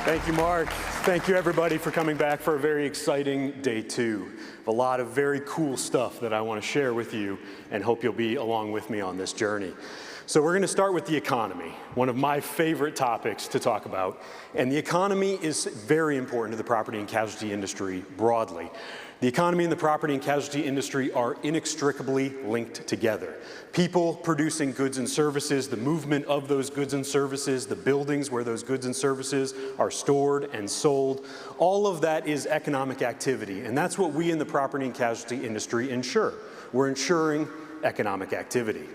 Thank you, Mark. Thank you, everybody, for coming back for a very exciting day two. A lot of very cool stuff that I want to share with you and hope you'll be along with me on this journey. So we're going to start with the economy, one of my favorite topics to talk about. And the economy is very important to the property and casualty industry broadly. The economy and the property and casualty industry are inextricably linked together. People producing goods and services, the movement of those goods and services, the buildings where those goods and services are stored and sold, all of that is economic activity. And that's what we in the property and casualty industry insure. We're insuring economic activity.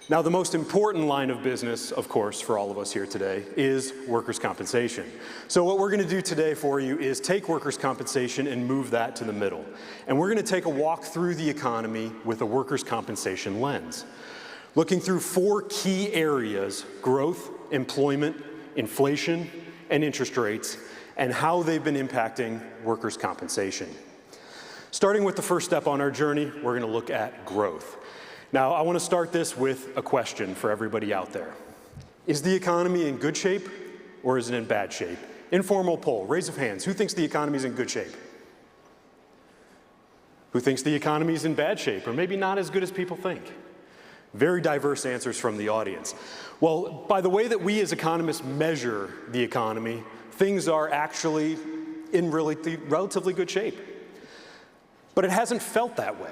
Now, the most important line of business, of course, for all of us here today is workers' compensation. So what we're going to do today for you is take workers' compensation and move that to the middle. And we're going to take a walk through the economy with a workers' compensation lens, looking through four key areas: growth, employment, inflation, and interest rates, and how they've been impacting workers' compensation. Starting with the first step on our journey, we're going to look at growth. Now, I want to start this with a question for everybody out there. Is the economy in good shape or is it in bad shape? Informal poll, raise of hands. Who thinks the economy is in good shape? Who thinks the economy is in bad shape or maybe not as good as people think? Very diverse answers from the audience. Well, by the way that we as economists measure the economy, things are actually in relatively good shape. But it hasn't felt that way,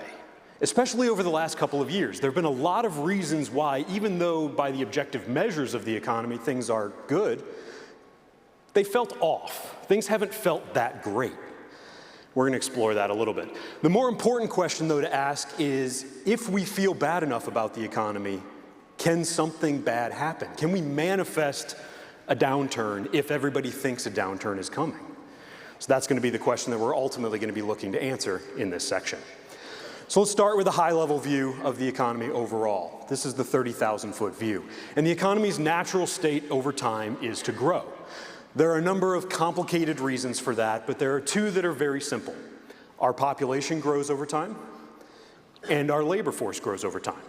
especially over the last couple of years. There have been a lot of reasons why, even though by the objective measures of the economy things are good, they felt off. Things haven't felt that great. We're going to explore that a little bit. The more important question, though, to ask is, if we feel bad enough about the economy, can something bad happen? Can we manifest a downturn if everybody thinks a downturn is coming? So that's going to be the question that we're ultimately going to be looking to answer in this section. So let's start with a high-level view of the economy overall. This is the 30,000-foot view. And the economy's natural state over time is to grow. There are a number of complicated reasons for that, but there are two that are very simple. Our population grows over time, and our labor force grows over time.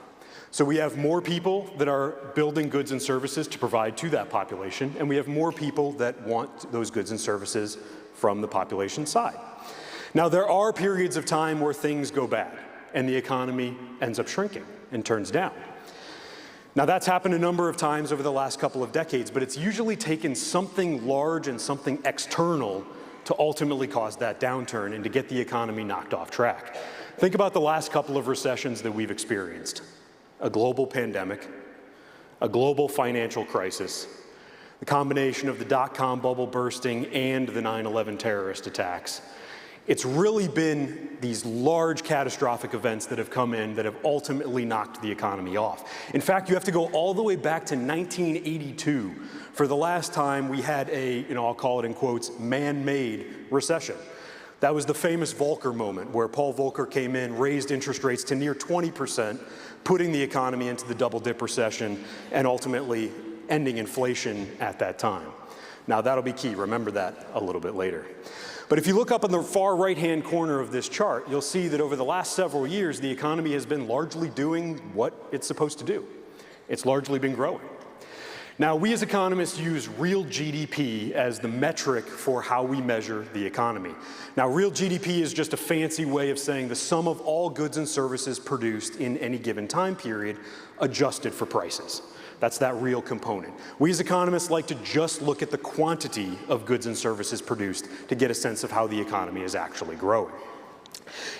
So we have more people that are building goods and services to provide to that population, and we have more people that want those goods and services from the population side. Now, there are periods of time where things go bad and the economy ends up shrinking and turns down. Now, that's happened a number of times over the last couple of decades, but it's usually taken something large and something external to ultimately cause that downturn and to get the economy knocked off track. Think about the last couple of recessions that we've experienced: a global pandemic, a global financial crisis, the combination of the dot-com bubble bursting and the 9/11 terrorist attacks. It's really been these large catastrophic events that have come in that have ultimately knocked the economy off. In fact, you have to go all the way back to 1982 for the last time we had a, I'll call it in quotes, man-made recession. That was the famous Volcker moment, where Paul Volcker came in, raised interest rates to near 20%, putting the economy into the double-dip recession and ultimately ending inflation at that time. Now, that'll be key. Remember that a little bit later. But if you look up in the far right-hand corner of this chart, you'll see that over the last several years, the economy has been largely doing what it's supposed to do. It's largely been growing. Now, we as economists use real GDP as the metric for how we measure the economy. Now, real GDP is just a fancy way of saying the sum of all goods and services produced in any given time period, adjusted for prices. That's that real component. We as economists like to just look at the quantity of goods and services produced to get a sense of how the economy is actually growing.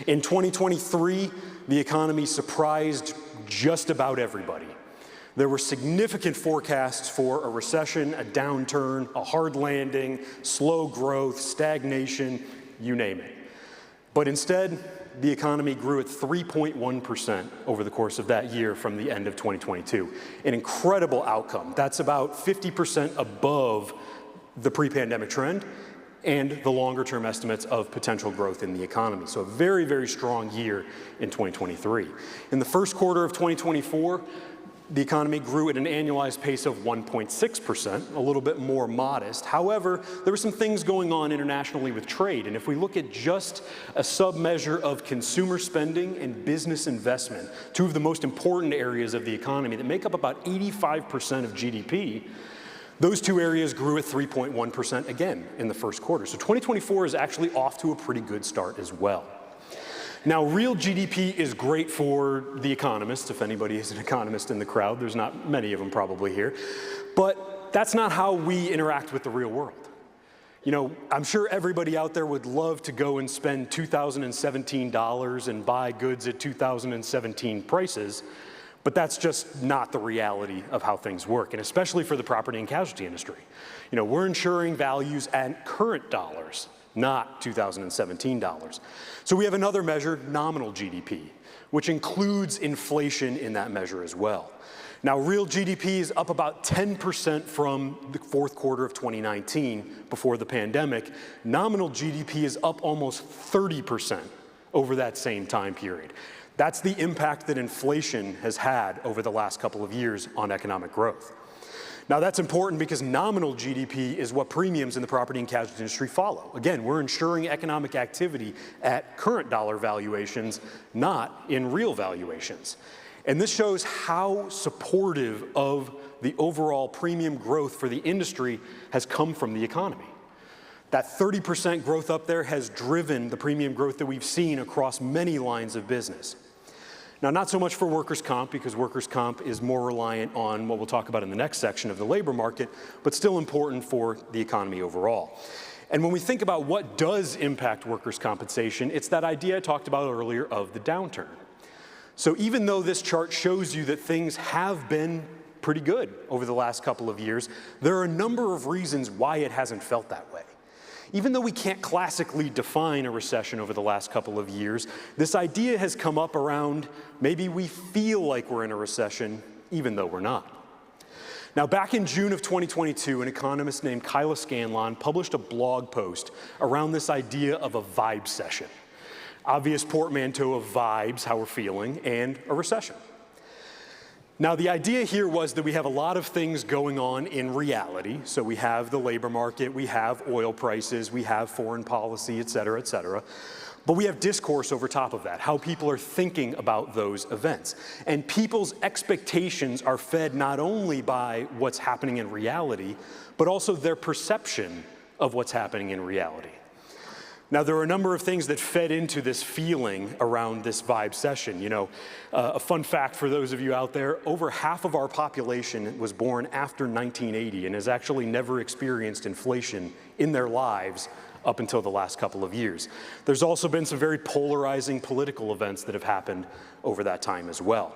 In 2023, the economy surprised just about everybody. There were significant forecasts for a recession, a downturn, a hard landing, slow growth, stagnation, you name it. But instead, the economy grew at 3.1% over the course of that year from the end of 2022. An incredible outcome. That's about 50% above the pre-pandemic trend and the longer-term estimates of potential growth in the economy. So a very, very strong year in 2023. In the first quarter of 2024, the economy grew at an annualized pace of 1.6%, a little bit more modest. However, there were some things going on internationally with trade, and if we look at just a sub-measure of consumer spending and business investment, two of the most important areas of the economy that make up about 85% of GDP, Those two areas grew at 3.1% again in the first quarter. So 2024 is actually off to a pretty good start as well. Now, real GDP is great for the economists, if anybody is an economist in the crowd. There's not many of them probably here. But that's not how we interact with the real world. You know, I'm sure everybody out there would love to go and spend $2017 and buy goods at 2017 prices, but that's just not the reality of how things work, and especially for the property and casualty industry. You know, we're insuring values at current dollars, not 2017 dollars. So we have another measure, nominal GDP, which includes inflation in that measure as well. Now, real GDP is up about 10% from the fourth quarter of 2019 before the pandemic. Nominal GDP is up almost 30% over that same time period. That's the impact that inflation has had over the last couple of years on economic growth. Now, that's important because nominal GDP is what premiums in the property and casualty industry follow. Again, we're insuring economic activity at current dollar valuations, not in real valuations. And this shows how supportive of the overall premium growth for the industry has come from the economy. That 30% growth up there has driven the premium growth that we've seen across many lines of business. Now, not so much for workers' comp, because workers' comp is more reliant on what we'll talk about in the next section of the labor market, but still important for the economy overall. And when we think about what does impact workers' compensation, it's that idea I talked about earlier of the downturn. So even though this chart shows you that things have been pretty good over the last couple of years, there are a number of reasons why it hasn't felt that way. Even though we can't classically define a recession over the last couple of years, this idea has come up around maybe we feel like we're in a recession, even though we're not. Now, back in June of 2022, an economist named Kyla Scanlon published a blog post around this idea of a vibe session. Obvious portmanteau of vibes, how we're feeling, and a recession. Now, the idea here was that we have a lot of things going on in reality. So we have the labor market, we have oil prices, we have foreign policy, et cetera, et cetera. But we have discourse over top of that, how people are thinking about those events. And people's expectations are fed not only by what's happening in reality, but also their perception of what's happening in reality. Now, there are a number of things that fed into this feeling around this vibe session. You know, a fun fact for those of you out there, over half of our population was born after 1980 and has actually never experienced inflation in their lives up until the last couple of years. There's also been some very polarizing political events that have happened over that time as well.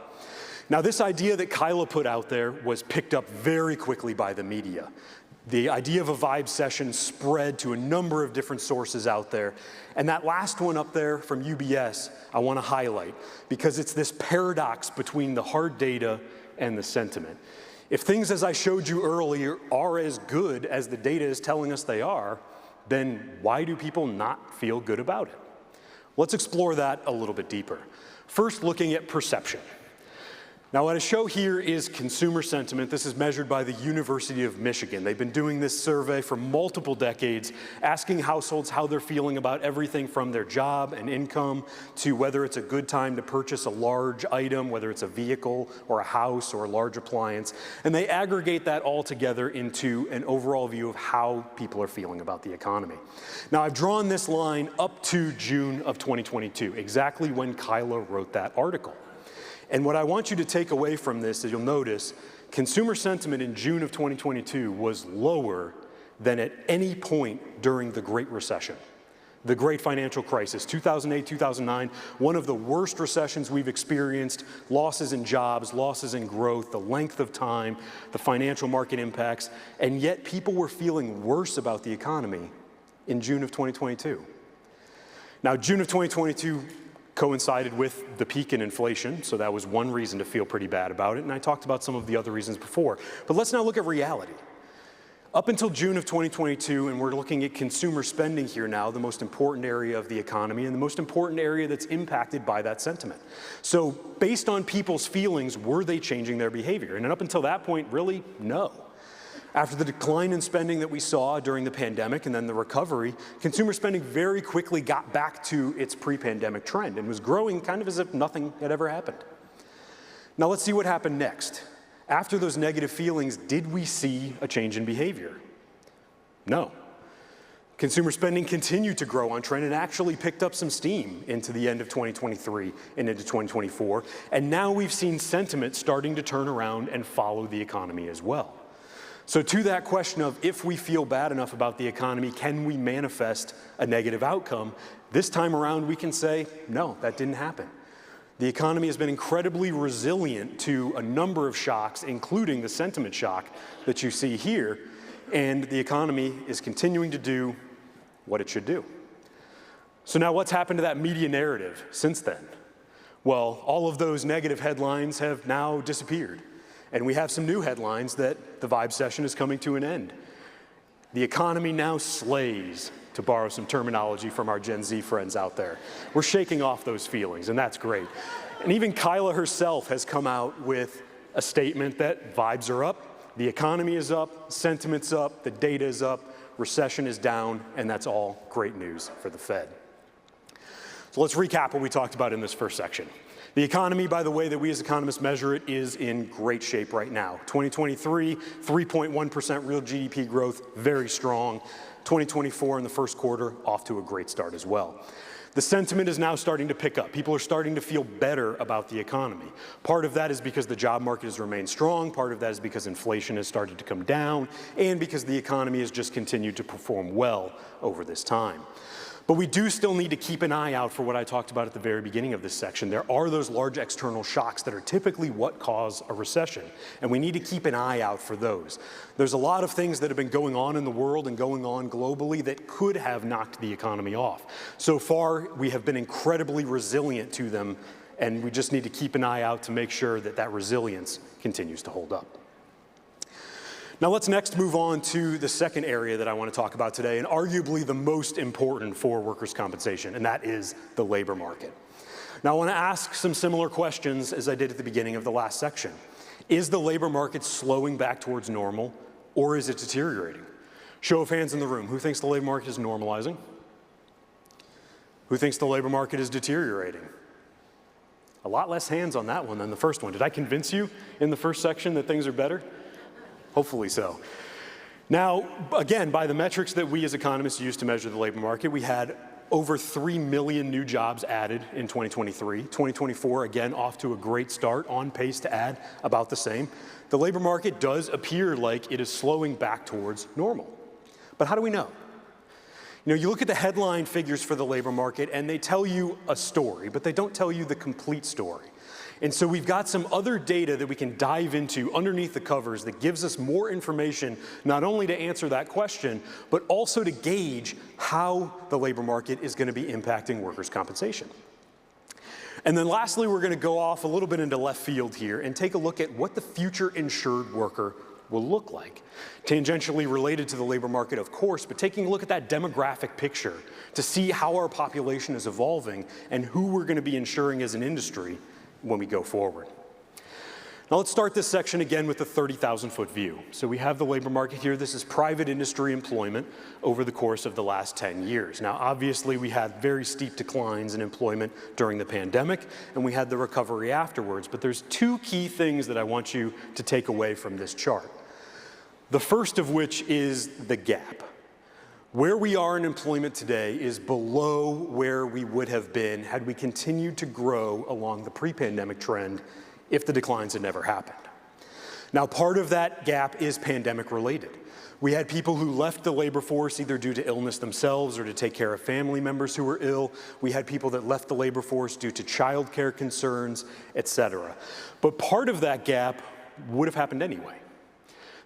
Now, this idea that Kyla put out there was picked up very quickly by the media. The idea of a vibe session spread to a number of different sources out there. And that last one up there from UBS, I want to highlight because it's this paradox between the hard data and the sentiment. If things, as I showed you earlier, are as good as the data is telling us they are, then why do people not feel good about it? Let's explore that a little bit deeper. First, looking at perception. Now, what I show here is consumer sentiment. This is measured by the University of Michigan. They've been doing this survey for multiple decades, asking households how they're feeling about everything from their job and income to whether it's a good time to purchase a large item, whether it's a vehicle or a house or a large appliance. And they aggregate that all together into an overall view of how people are feeling about the economy. Now, I've drawn this line up to June of 2022, exactly when Kyla wrote that article. And what I want you to take away from this is you'll notice consumer sentiment in June of 2022 was lower than at any point during the Great Recession, the Great Financial Crisis, 2008, 2009, one of the worst recessions we've experienced, losses in jobs, losses in growth, the length of time, the financial market impacts, and yet people were feeling worse about the economy in June of 2022. Now, June of 2022 coincided with the peak in inflation, so that was one reason to feel pretty bad about it, and I talked about some of the other reasons before. But let's now look at reality. Up until June of 2022, and we're looking at consumer spending here now, the most important area of the economy and the most important area that's impacted by that sentiment. So based on people's feelings, were they changing their behavior? And up until that point, really, no. After the decline in spending that we saw during the pandemic and then the recovery, consumer spending very quickly got back to its pre-pandemic trend and was growing kind of as if nothing had ever happened. Now let's see what happened next. After those negative feelings, did we see a change in behavior? No. Consumer spending continued to grow on trend and actually picked up some steam into the end of 2023 and into 2024. And now we've seen sentiment starting to turn around and follow the economy as well. So to that question of if we feel bad enough about the economy, can we manifest a negative outcome? This time around, we can say, no, that didn't happen. The economy has been incredibly resilient to a number of shocks, including the sentiment shock that you see here, and the economy is continuing to do what it should do. So now what's happened to that media narrative since then? Well, all of those negative headlines have now disappeared, and we have some new headlines that the Vibe session is coming to an end. The economy now slays, to borrow some terminology from our Gen Z friends out there. We're shaking off those feelings, and that's great. And even Kyla herself has come out with a statement that vibes are up, the economy is up, sentiment's up, the data is up, recession is down, and that's all great news for the Fed. So let's recap what we talked about in this first section. The economy, by the way that we as economists measure it, is in great shape right now. 2023, 3.1% real GDP growth, very strong. 2024 in the first quarter, off to a great start as well. The sentiment is now starting to pick up. People are starting to feel better about the economy. Part of that is because the job market has remained strong. Part of that is because inflation has started to come down, and because the economy has just continued to perform well over this time. But we do still need to keep an eye out for what I talked about at the very beginning of this section. There are those large external shocks that are typically what cause a recession, and we need to keep an eye out for those. There's a lot of things that have been going on in the world and going on globally that could have knocked the economy off. So far, we have been incredibly resilient to them, and we just need to keep an eye out to make sure that that resilience continues to hold up. Now let's next move on to the second area that I want to talk about today, and arguably the most important for workers' compensation, and that is the labor market. Now I want to ask some similar questions as I did at the beginning of the last section. Is the labor market slowing back towards normal, or is it deteriorating? Show of hands in the room. Who thinks the labor market is normalizing? Who thinks the labor market is deteriorating? A lot less hands on that one than the first one. Did I convince you in the first section that things are better? Hopefully so. Now, again, by the metrics that we as economists use to measure the labor market, we had over 3 million new jobs added in 2023. 2024, again, off to a great start, on pace to add about the same. The labor market does appear like it is slowing back towards normal. But how do we know? You know, you look at the headline figures for the labor market and they tell you a story, but they don't tell you the complete story. And so we've got some other data that we can dive into underneath the covers that gives us more information, not only to answer that question, but also to gauge how the labor market is going to be impacting workers' compensation. And then lastly, we're going to go off a little bit into left field here and take a look at what the future insured worker will look like. Tangentially related to the labor market, of course, but taking a look at that demographic picture to see how our population is evolving and who we're going to be insuring as an industry when we go forward. Now let's start this section again with the 30,000-foot view. So we have the labor market here. This is private industry employment over the course of the last 10 years. Now obviously we had very steep declines in employment during the pandemic, and we had the recovery afterwards. But there's two key things that I want you to take away from this chart. The first of which is the gap. Where we are in employment today is below where we would have been had we continued to grow along the pre-pandemic trend if the declines had never happened. Now, part of that gap is pandemic related. We had people who left the labor force either due to illness themselves or to take care of family members who were ill. We had people that left the labor force due to childcare concerns, etc. But part of that gap would have happened anyway.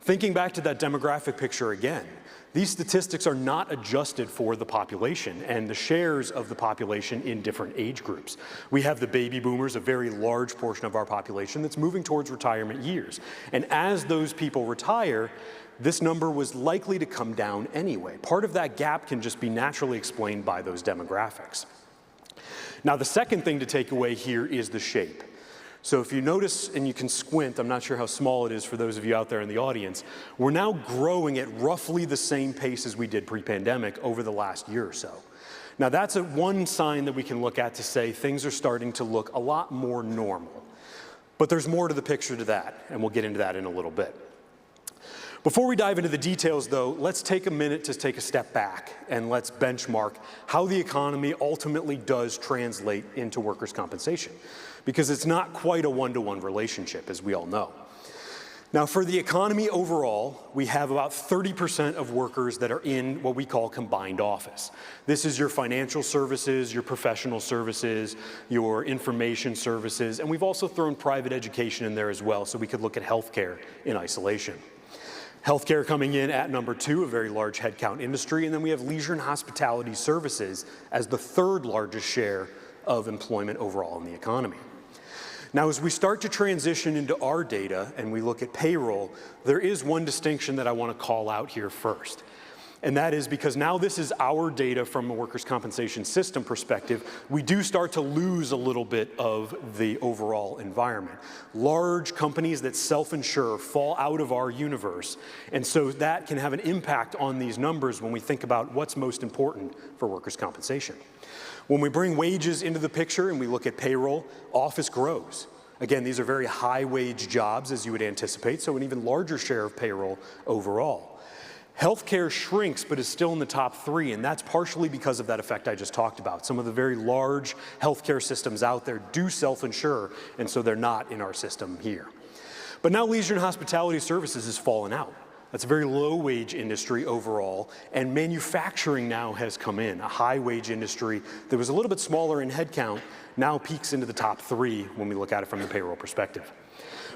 Thinking back to that demographic picture again, these statistics are not adjusted for the population and the shares of the population in different age groups. We have the baby boomers, a very large portion of our population that's moving towards retirement years. And as those people retire, this number was likely to come down anyway. Part of that gap can just be naturally explained by those demographics. Now, the second thing to take away here is the shape. So if you notice, and you can squint, I'm not sure how small it is for those of you out there in the audience, we're now growing at roughly the same pace as we did pre-pandemic over the last year or so. Now that's one sign that we can look at to say things are starting to look a lot more normal. But there's more to the picture to that, and we'll get into that in a little bit. Before we dive into the details, though, let's take a minute to take a step back and let's benchmark how the economy ultimately does translate into workers' compensation, because it's not quite a one-to-one relationship, as we all know. Now, for the economy overall, we have about 30% of workers that are in what we call combined office. This is your financial services, your professional services, your information services, and we've also thrown private education in there as well, so we could look at healthcare in isolation. Healthcare coming in at number 2, a very large headcount industry, and then we have leisure and hospitality services as the 3rd largest share of employment overall in the economy. Now, as we start to transition into our data and we look at payroll, there is one distinction that I want to call out here first. And that is because now this is our data from a workers' compensation system perspective, we do start to lose a little bit of the overall environment. Large companies that self-insure fall out of our universe, and so that can have an impact on these numbers when we think about what's most important for workers' compensation. When we bring wages into the picture and we look at payroll, office grows. Again, these are very high-wage jobs, as you would anticipate, so an even larger share of payroll overall. Healthcare shrinks, but is still in the top 3, and that's partially because of that effect I just talked about. Some of the very large healthcare systems out there do self-insure, and so they're not in our system here. But now leisure and hospitality services has fallen out. That's a very low-wage industry overall, and manufacturing now has come in, a high-wage industry that was a little bit smaller in headcount, now peaks into the top 3 when we look at it from the payroll perspective.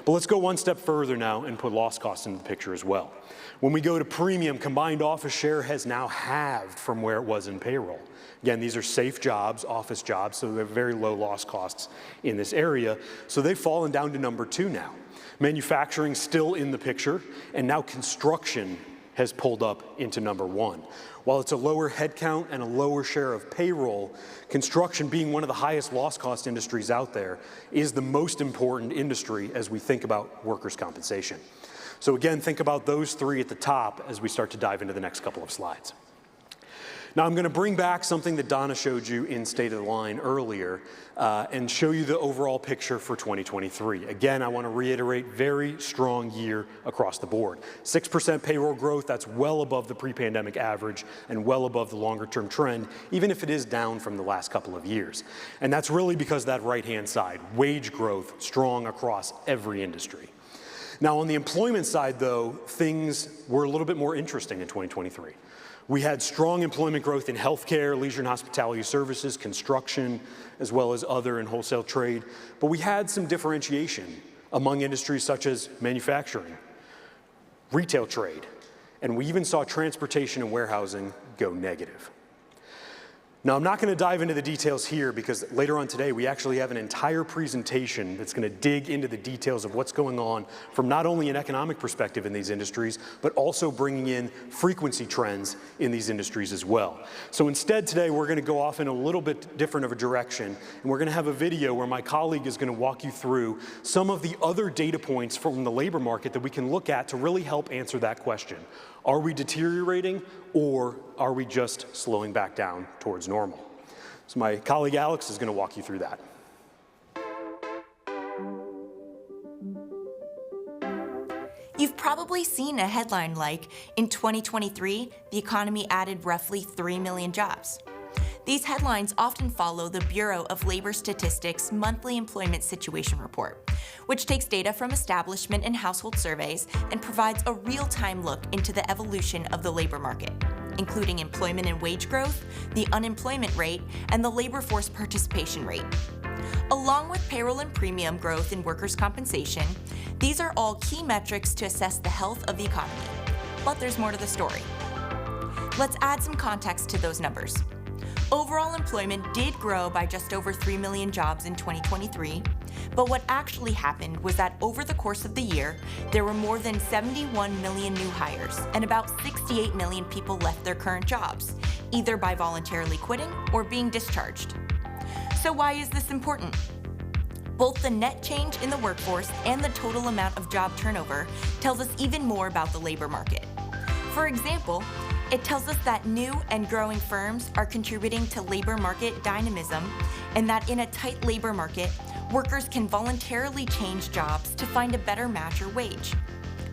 But let's go one step further now and put loss costs into the picture as well. When we go to premium, combined office share has now halved from where it was in payroll. Again, these are safe jobs, office jobs, so they're very low loss costs in this area, so they've fallen down to number 2 now. Manufacturing still in the picture, and now construction has pulled up into number 1. While it's a lower headcount and a lower share of payroll, construction, being one of the highest loss cost industries out there, is the most important industry as we think about workers' compensation. So again, think about those 3 at the top as we start to dive into the next couple of slides. Now I'm going to bring back something that Donna showed you in State of the Line earlier and show you the overall picture for 2023. Again, I want to reiterate, very strong year across the board. 6% payroll growth, that's well above the pre-pandemic average and well above the longer-term trend, even if it is down from the last couple of years. And that's really because that right-hand side, wage growth, strong across every industry. Now on the employment side, though, things were a little bit more interesting in 2023. We had strong employment growth in healthcare, leisure and hospitality services, construction, as well as other and wholesale trade. But we had some differentiation among industries such as manufacturing, retail trade, and we even saw transportation and warehousing go negative. Now, I'm not going to dive into the details here because later on today we actually have an entire presentation that's going to dig into the details of what's going on from not only an economic perspective in these industries, but also bringing in frequency trends in these industries as well. So instead today we're going to go off in a little bit different of a direction, and we're going to have a video where my colleague is going to walk you through some of the other data points from the labor market that we can look at to really help answer that question. Are we deteriorating, or are we just slowing back down towards normal? So my colleague Alex is going to walk you through that. You've probably seen a headline like, in 2023, the economy added roughly 3 million jobs. These headlines often follow the Bureau of Labor Statistics Monthly Employment Situation Report, which takes data from establishment and household surveys and provides a real-time look into the evolution of the labor market, including employment and wage growth, the unemployment rate, and the labor force participation rate. Along with payroll and premium growth in workers' compensation, these are all key metrics to assess the health of the economy. But there's more to the story. Let's add some context to those numbers. Overall employment did grow by just over 3 million jobs in 2023, but what actually happened was that over the course of the year, there were more than 71 million new hires, and about 68 million people left their current jobs, either by voluntarily quitting or being discharged. So why is this important? Both the net change in the workforce and the total amount of job turnover tells us even more about the labor market. For example, it tells us that new and growing firms are contributing to labor market dynamism, and that in a tight labor market, Workers can voluntarily change jobs to find a better match or wage.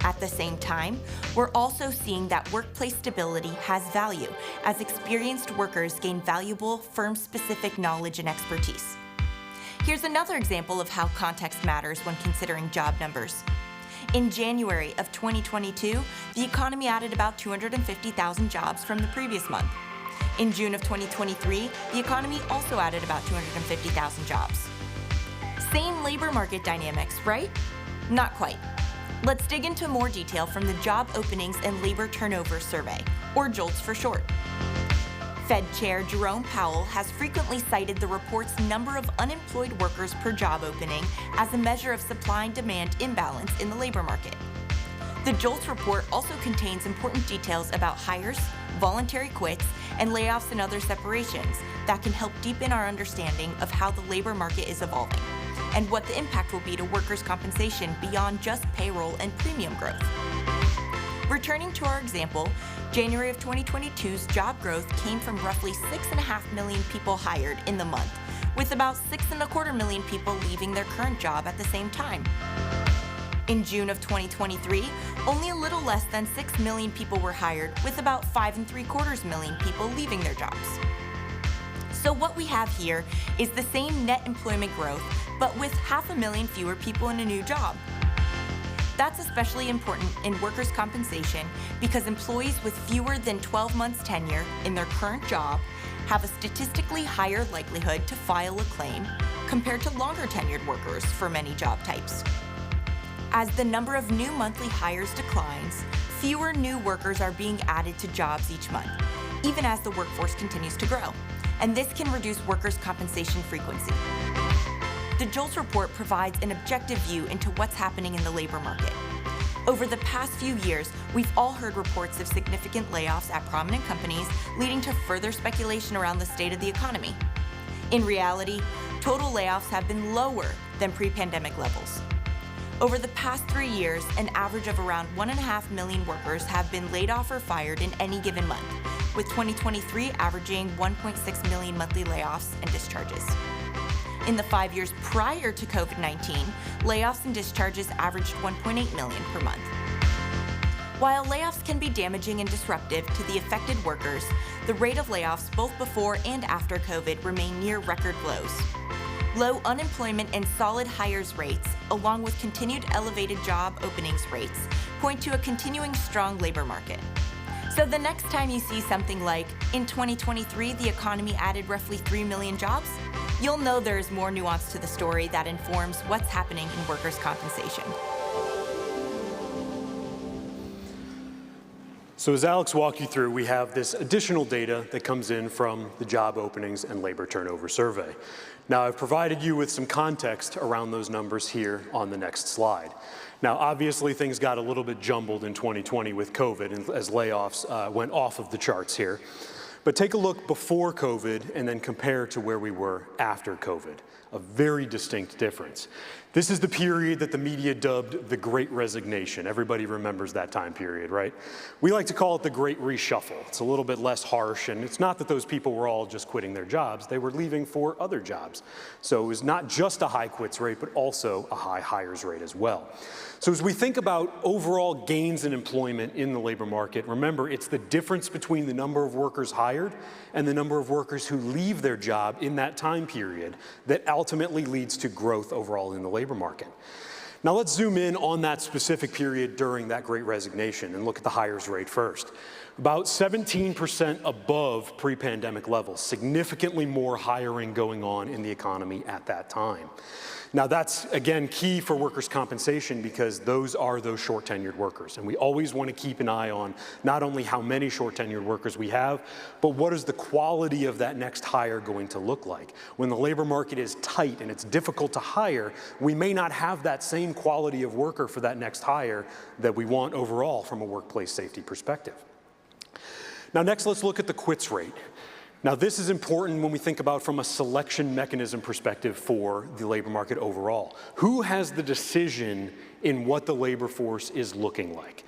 At the same time, we're also seeing that workplace stability has value as experienced workers gain valuable firm-specific knowledge and expertise. Here's another example of how context matters when considering job numbers. In January of 2022, the economy added about 250,000 jobs from the previous month. In June of 2023, the economy also added about 250,000 jobs. Same labor market dynamics, right? Not quite. Let's dig into more detail from the Job Openings and Labor Turnover Survey, or JOLTS for short. Fed Chair Jerome Powell has frequently cited the report's number of unemployed workers per job opening as a measure of supply and demand imbalance in the labor market. The JOLTS report also contains important details about hires, voluntary quits, and layoffs and other separations that can help deepen our understanding of how the labor market is evolving and what the impact will be to workers' compensation beyond just payroll and premium growth. Returning to our example, January of 2022's job growth came from roughly 6.5 million people hired in the month, with about 6.25 million people leaving their current job at the same time. In June of 2023, only a little less than 6 million people were hired, with about 5.75 million people leaving their jobs. So what we have here is the same net employment growth, but with 500,000 fewer people in a new job. That's especially important in workers' compensation because employees with fewer than 12 months tenure in their current job have a statistically higher likelihood to file a claim compared to longer tenured workers for many job types. As the number of new monthly hires declines, fewer new workers are being added to jobs each month, even as the workforce continues to grow, and this can reduce workers' compensation frequency. The JOLTS report provides an objective view into what's happening in the labor market. Over the past few years, we've all heard reports of significant layoffs at prominent companies, leading to further speculation around the state of the economy. In reality, total layoffs have been lower than pre-pandemic levels. Over the past 3 years, an average of around 1.5 million workers have been laid off or fired in any given month, with 2023 averaging 1.6 million monthly layoffs and discharges. In the 5 years prior to COVID-19, layoffs and discharges averaged 1.8 million per month. While layoffs can be damaging and disruptive to the affected workers, the rate of layoffs both before and after COVID remain near record lows. Low unemployment and solid hires rates, along with continued elevated job openings rates, point to a continuing strong labor market. So the next time you see something like, in 2023, the economy added roughly 3 million jobs, you'll know there is more nuance to the story that informs what's happening in workers' compensation. So as Alex walked you through, we have this additional data that comes in from the Job Openings and Labor Turnover Survey. Now, I've provided you with some context around those numbers here on the next slide. Now, obviously, things got a little bit jumbled in 2020 with COVID and as layoffs went off of the charts here. But take a look before COVID and then compare to where we were after COVID. A very distinct difference. This is the period that the media dubbed the Great Resignation. Everybody remembers that time period, right? We like to call it the Great Reshuffle. It's a little bit less harsh, and it's not that those people were all just quitting their jobs. They were leaving for other jobs. So it was not just a high quits rate, but also a high hires rate as well. So as we think about overall gains in employment in the labor market, remember, it's the difference between the number of workers hired and the number of workers who leave their job in that time period that ultimately leads to growth overall in the labor market. Now let's zoom in on that specific period during that Great Resignation and look at the hires rate first. About 17% above pre-pandemic levels, significantly more hiring going on in the economy at that time. Now that's, again, key for workers' compensation because those are those short tenured workers. And we always want to keep an eye on not only how many short tenured workers we have, but what is the quality of that next hire going to look like. When the labor market is tight and it's difficult to hire, we may not have that same quality of worker for that next hire that we want overall from a workplace safety perspective. Now next, let's look at the quits rate. Now, this is important when we think about from a selection mechanism perspective for the labor market overall. Who has the decision in what the labor force is looking like?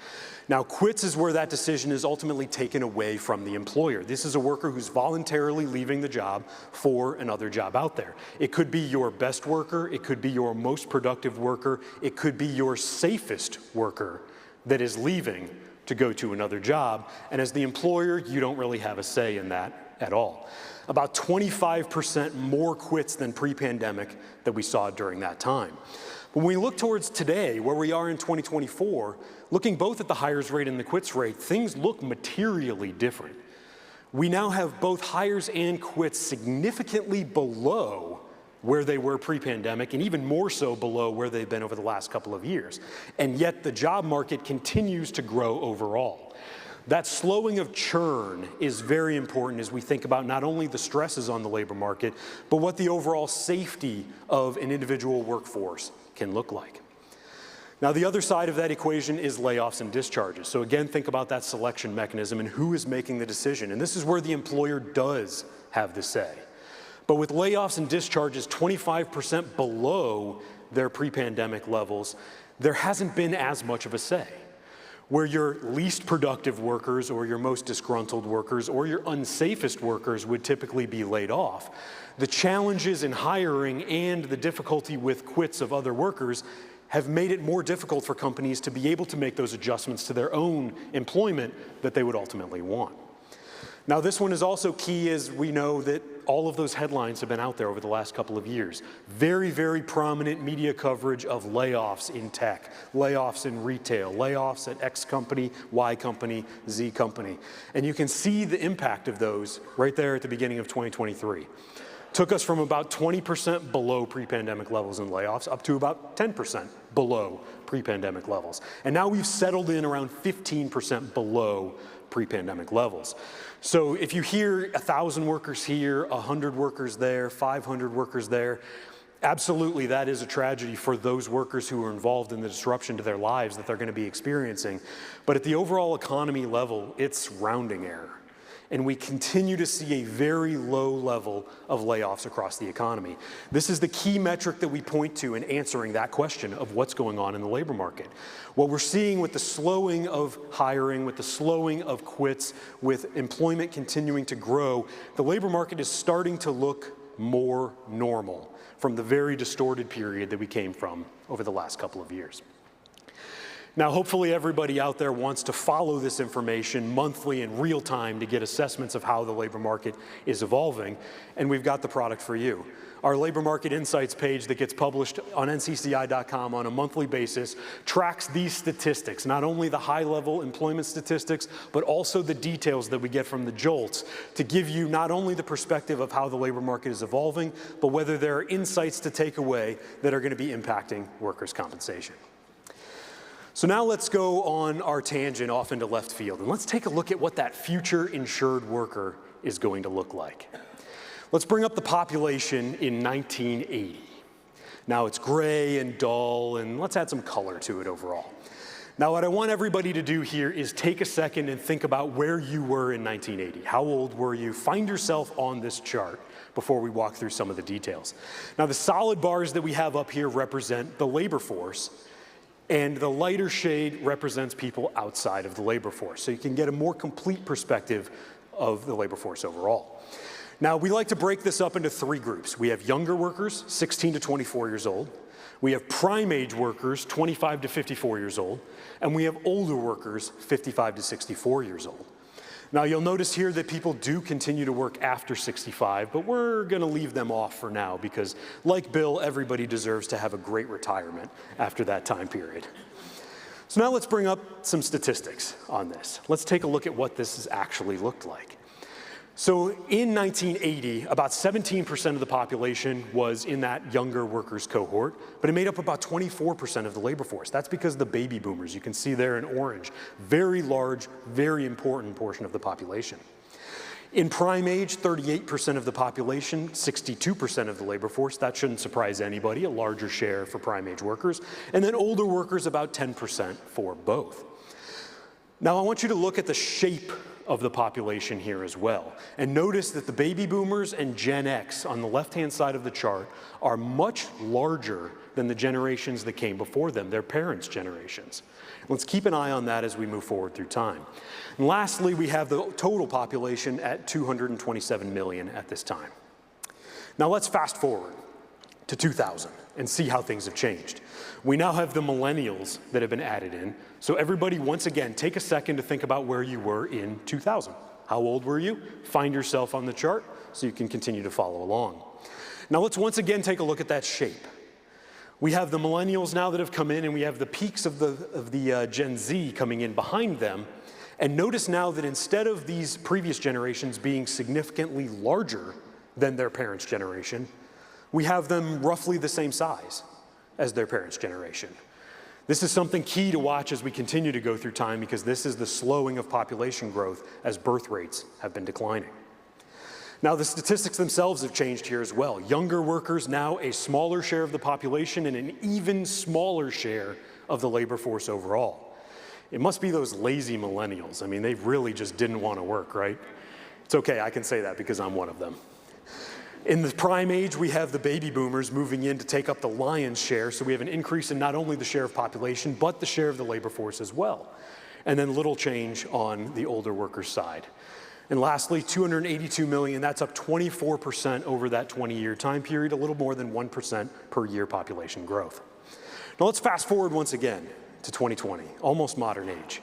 Now, quits is where that decision is ultimately taken away from the employer. This is a worker who's voluntarily leaving the job for another job out there. It could be your best worker, it could be your most productive worker, it could be your safest worker that is leaving to go to another job. And as the employer, you don't really have a say in that at all. About 25% more quits than pre-pandemic that we saw during that time. When we look towards today, where we are in 2024, looking both at the hires rate and the quits rate, things look materially different. We now have both hires and quits significantly below where they were pre-pandemic, and even more so below where they've been over the last couple of years. And yet the job market continues to grow overall. That slowing of churn is very important as we think about not only the stresses on the labor market, but what the overall safety of an individual workforce can look like. Now, the other side of that equation is layoffs and discharges. So again, think about that selection mechanism and who is making the decision. And this is where the employer does have the say. But with layoffs and discharges 25% below their pre-pandemic levels, there hasn't been as much of a say. Where your least productive workers or your most disgruntled workers or your unsafest workers would typically be laid off, the challenges in hiring and the difficulty with quits of other workers have made it more difficult for companies to be able to make those adjustments to their own employment that they would ultimately want. Now, this one is also key as we know that all of those headlines have been out there over the last couple of years. Very, very prominent media coverage of layoffs in tech, layoffs in retail, layoffs at X company, Y company, Z company. And you can see the impact of those right there at the beginning of 2023. Took us from about 20% below pre-pandemic levels in layoffs up to about 10% below pre-pandemic levels. And now we've settled in around 15% below pre-pandemic levels. So if you hear 1,000 workers here, 100 workers there, 500 workers there, absolutely that is a tragedy for those workers who are involved in the disruption to their lives that they're going to be experiencing. But at the overall economy level, it's rounding error. And we continue to see a very low level of layoffs across the economy. This is the key metric that we point to in answering that question of what's going on in the labor market. What we're seeing with the slowing of hiring, with the slowing of quits, with employment continuing to grow, the labor market is starting to look more normal from the very distorted period that we came from over the last couple of years. Now, hopefully everybody out there wants to follow this information monthly in real time to get assessments of how the labor market is evolving, and we've got the product for you. Our Labor Market Insights page that gets published on ncci.com on a monthly basis tracks these statistics, not only the high-level employment statistics, but also the details that we get from the JOLTS to give you not only the perspective of how the labor market is evolving, but whether there are insights to take away that are going to be impacting workers' compensation. So now let's go on our tangent off into left field, and let's take a look at what that future insured worker is going to look like. Let's bring up the population in 1980. Now it's gray and dull, and let's add some color to it overall. Now what I want everybody to do here is take a second and think about where you were in 1980. How old were you? Find yourself on this chart before we walk through some of the details. Now the solid bars that we have up here represent the labor force, and the lighter shade represents people outside of the labor force. So you can get a more complete perspective of the labor force overall. Now, we like to break this up into three groups. We have younger workers, 16 to 24 years old. We have prime age workers, 25 to 54 years old. And we have older workers, 55 to 64 years old. Now, you'll notice here that people do continue to work after 65, but we're going to leave them off for now because, like Bill, everybody deserves to have a great retirement after that time period. So now let's bring up some statistics on this. Let's take a look at what this has actually looked like. So in 1980, about 17% of the population was in that younger workers cohort, but it made up about 24% of the labor force. That's because of the baby boomers. You can see there in orange, very large, very important portion of the population. In prime age, 38% of the population, 62% of the labor force. That shouldn't surprise anybody, a larger share for prime age workers. And then older workers, about 10% for both. Now I want you to look at the shape of the population here as well. And notice that the baby boomers and Gen X on the left-hand side of the chart are much larger than the generations that came before them, their parents' generations. Let's keep an eye on that as we move forward through time. And lastly, we have the total population at 227 million at this time. Now let's fast forward to 2000 and see how things have changed. We now have the millennials that have been added in. So everybody, once again, take a second to think about where you were in 2000. How old were you? Find yourself on the chart so you can continue to follow along. Now let's once again take a look at that shape. We have the millennials now that have come in, and we have the peaks of the Gen Z coming in behind them. And notice now that instead of these previous generations being significantly larger than their parents' generation, we have them roughly the same size as their parents' generation. This is something key to watch as we continue to go through time, because this is the slowing of population growth as birth rates have been declining. Now, the statistics themselves have changed here as well. Younger workers now a smaller share of the population and an even smaller share of the labor force overall. It must be those lazy millennials. I mean, they really just didn't want to work, right? It's okay, I can say that because I'm one of them. In the prime age, we have the baby boomers moving in to take up the lion's share, so we have an increase in not only the share of population, but the share of the labor force as well. And then little change on the older workers' side. And lastly, 282 million, that's up 24% over that 20-year time period, a little more than 1% per year population growth. Now let's fast forward once again to 2020, almost modern age.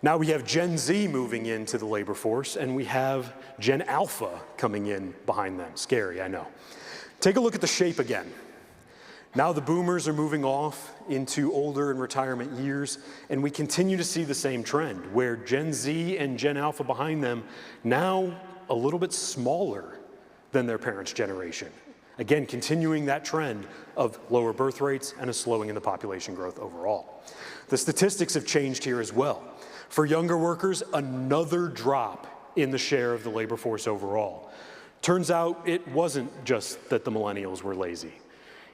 Now we have Gen Z moving into the labor force, and we have Gen Alpha coming in behind them. Scary, I know. Take a look at the shape again. Now the boomers are moving off into older and retirement years, and we continue to see the same trend, where Gen Z and Gen Alpha behind them now a little bit smaller than their parents' generation. Again, continuing that trend of lower birth rates and a slowing in the population growth overall. The statistics have changed here as well. For younger workers, another drop in the share of the labor force overall. Turns out it wasn't just that the millennials were lazy.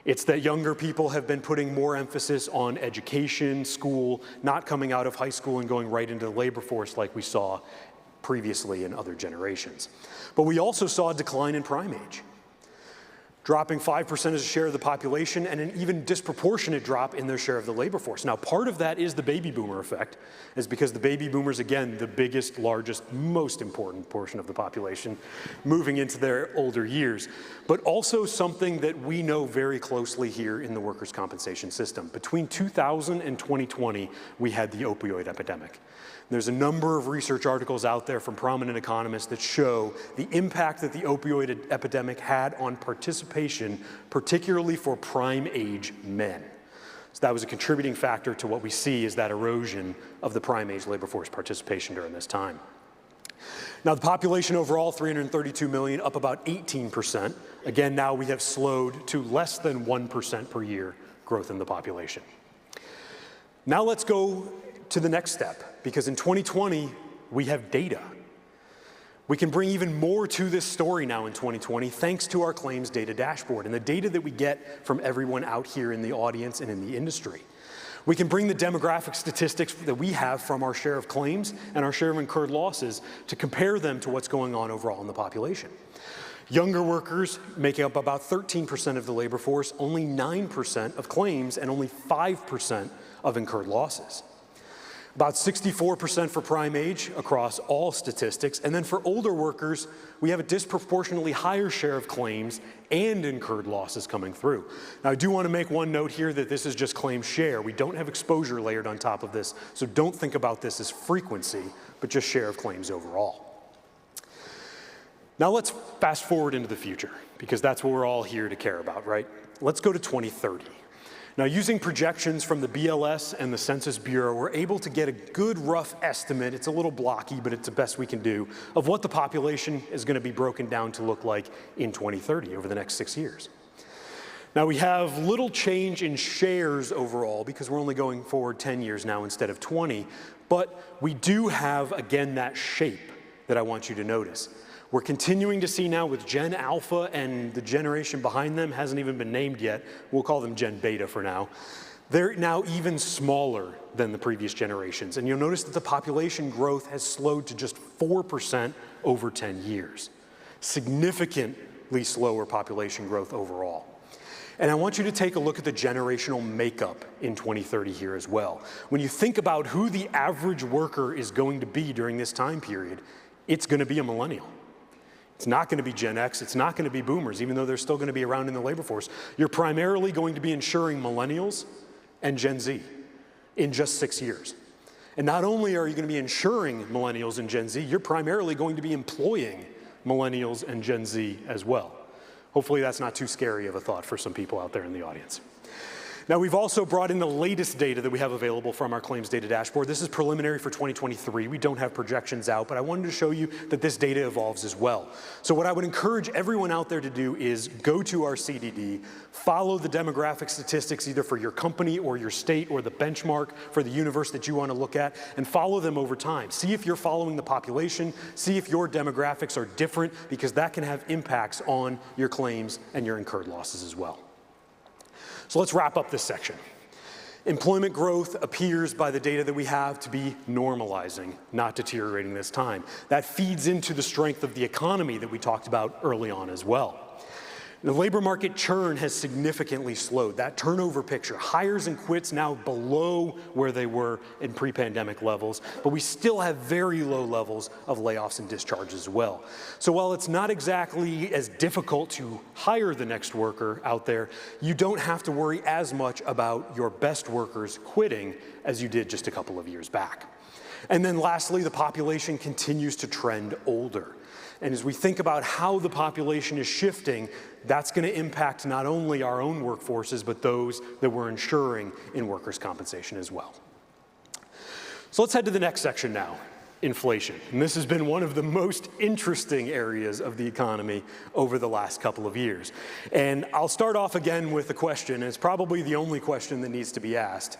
It's that younger people have been putting more emphasis on education, school, not coming out of high school and going right into the labor force like we saw previously in other generations. But we also saw a decline in prime age, dropping 5% as a share of the population, and an even disproportionate drop in their share of the labor force. Now, part of that is the baby boomer effect, is because the baby boomers, again, the biggest, largest, most important portion of the population, moving into their older years, but also something that we know very closely here in the workers' compensation system. Between 2000 and 2020, we had the opioid epidemic. There's a number of research articles out there from prominent economists that show the impact that the opioid epidemic had on participation, particularly for prime age men. So that was a contributing factor to what we see as that erosion of the prime age labor force participation during this time. Now the population overall, 332 million, up about 18%. Again, now we have slowed to less than 1% per year growth in the population. Now let's go to the next step, because in 2020, we have data. We can bring even more to this story now in 2020 thanks to our claims data dashboard and the data that we get from everyone out here in the audience and in the industry. We can bring the demographic statistics that we have from our share of claims and our share of incurred losses to compare them to what's going on overall in the population. Younger workers making up about 13% of the labor force, only 9% of claims, and only 5% of incurred losses. About 64% for prime age across all statistics, and then for older workers, we have a disproportionately higher share of claims and incurred losses coming through. Now, I do want to make one note here that this is just claim share. We don't have exposure layered on top of this, so don't think about this as frequency, but just share of claims overall. Now let's fast forward into the future, because that's what we're all here to care about, right? Let's go to 2030. Now, using projections from the BLS and the Census Bureau, we're able to get a good rough estimate. It's a little blocky, but it's the best we can do, of what the population is going to be broken down to look like in 2030 over the next 6 years. Now, we have little change in shares overall because we're only going forward 10 years now instead of 20, but we do have, again, that shape that I want you to notice. We're continuing to see now with Gen Alpha, and the generation behind them hasn't even been named yet. We'll call them Gen Beta for now. They're now even smaller than the previous generations. And you'll notice that the population growth has slowed to just 4% over 10 years. Significantly slower population growth overall. And I want you to take a look at the generational makeup in 2030 here as well. When you think about who the average worker is going to be during this time period, it's going to be a millennial. It's not going to be Gen X, it's not going to be boomers, even though they're still going to be around in the labor force. You're primarily going to be insuring millennials and Gen Z in just 6 years. And not only are you going to be insuring millennials and Gen Z, you're primarily going to be employing millennials and Gen Z as well. Hopefully that's not too scary of a thought for some people out there in the audience. Now, we've also brought in the latest data that we have available from our claims data dashboard. This is preliminary for 2023. We don't have projections out, but I wanted to show you that this data evolves as well. So what I would encourage everyone out there to do is go to our CDD, follow the demographic statistics either for your company or your state or the benchmark for the universe that you want to look at, and follow them over time. See if you're following the population, see if your demographics are different, because that can have impacts on your claims and your incurred losses as well. So let's wrap up this section. Employment growth appears by the data that we have to be normalizing, not deteriorating this time. That feeds into the strength of the economy that we talked about early on as well. The labor market churn has significantly slowed. That turnover picture, hires and quits now below where they were in pre-pandemic levels, but we still have very low levels of layoffs and discharges as well. So while it's not exactly as difficult to hire the next worker out there, you don't have to worry as much about your best workers quitting as you did just a couple of years back. And then lastly, the population continues to trend older. And as we think about how the population is shifting, that's going to impact not only our own workforces, but those that we're insuring in workers' compensation as well. So let's head to the next section now, inflation. And this has been one of the most interesting areas of the economy over the last couple of years. And I'll start off again with a question, and it's probably the only question that needs to be asked.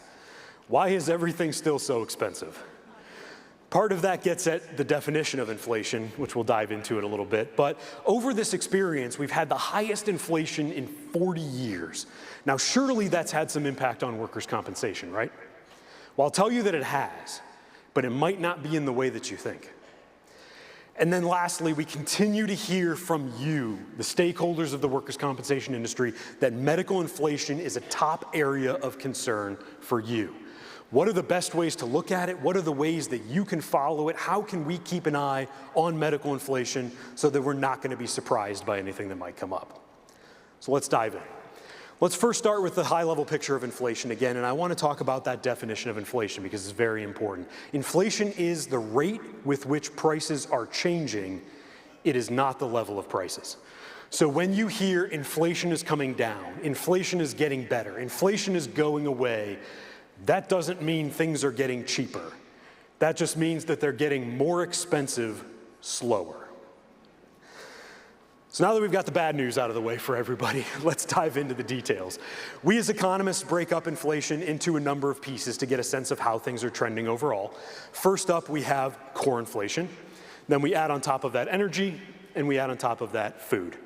Why is everything still so expensive? Part of that gets at the definition of inflation, which we'll dive into in a little bit. But over this experience, we've had the highest inflation in 40 years. Now, surely that's had some impact on workers' compensation, right? Well, I'll tell you that it has, but it might not be in the way that you think. And then lastly, we continue to hear from you, the stakeholders of the workers' compensation industry, that medical inflation is a top area of concern for you. What are the best ways to look at it? What are the ways that you can follow it? How can we keep an eye on medical inflation so that we're not going to be surprised by anything that might come up? So let's dive in. Let's first start with the high-level picture of inflation again, and I want to talk about that definition of inflation because it's very important. Inflation is the rate with which prices are changing. It is not the level of prices. So when you hear inflation is coming down, inflation is getting better, inflation is going away, that doesn't mean things are getting cheaper. That just means that they're getting more expensive slower. So now that we've got the bad news out of the way for everybody, let's dive into the details. We as economists break up inflation into a number of pieces to get a sense of how things are trending overall. First up, we have core inflation. Then we add on top of that energy, and we add on top of that food.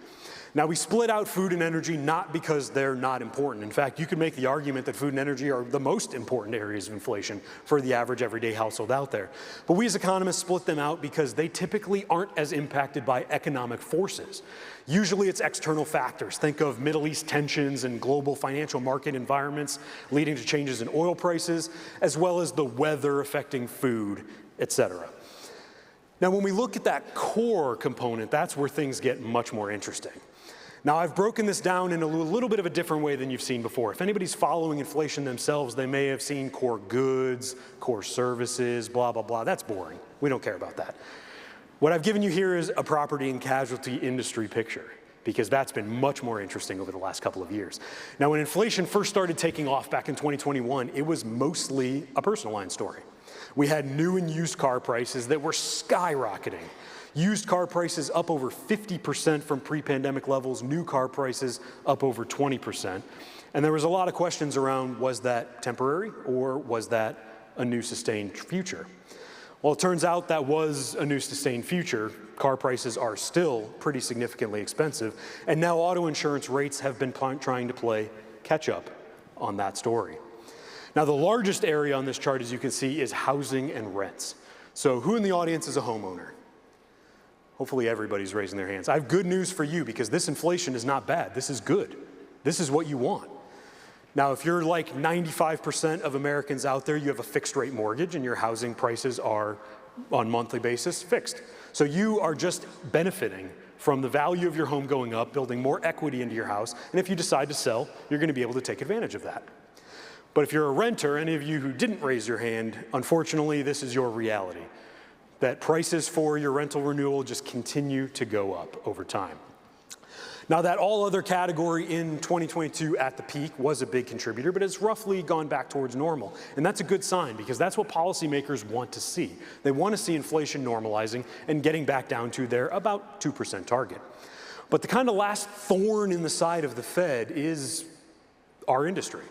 Now, we split out food and energy not because they're not important. In fact, you could make the argument that food and energy are the most important areas of inflation for the average everyday household out there. But we as economists split them out because they typically aren't as impacted by economic forces. Usually it's external factors. Think of Middle East tensions and global financial market environments leading to changes in oil prices, as well as the weather affecting food, etc. Now, when we look at that core component, that's where things get much more interesting. Now, I've broken this down in a little bit of a different way than you've seen before. If anybody's following inflation themselves, they may have seen core goods, core services, blah, blah, blah. That's boring. We don't care about that. What I've given you here is a property and casualty industry picture, because that's been much more interesting over the last couple of years. Now, when inflation first started taking off back in 2021, it was mostly a personal line story. We had new and used car prices that were skyrocketing. Used car prices up over 50% from pre-pandemic levels, new car prices up over 20%. And there was a lot of questions around, was that temporary or was that a new sustained future? Well, it turns out that was a new sustained future. Car prices are still pretty significantly expensive. And now auto insurance rates have been trying to play catch up on that story. Now, the largest area on this chart, as you can see, is housing and rents. So who in the audience is a homeowner? Hopefully everybody's raising their hands. I have good news for you because this inflation is not bad. This is good. This is what you want. Now, if you're like 95% of Americans out there, you have a fixed rate mortgage and your housing prices are on a monthly basis fixed. So you are just benefiting from the value of your home going up, building more equity into your house. And if you decide to sell, you're going to be able to take advantage of that. But if you're a renter, any of you who didn't raise your hand, unfortunately, this is your reality, that prices for your rental renewal just continue to go up over time. Now, that all other category in 2022 at the peak was a big contributor, but it's roughly gone back towards normal. And that's a good sign because that's what policymakers want to see. They want to see inflation normalizing and getting back down to their about 2% target. But the kind of last thorn in the side of the Fed is our industry.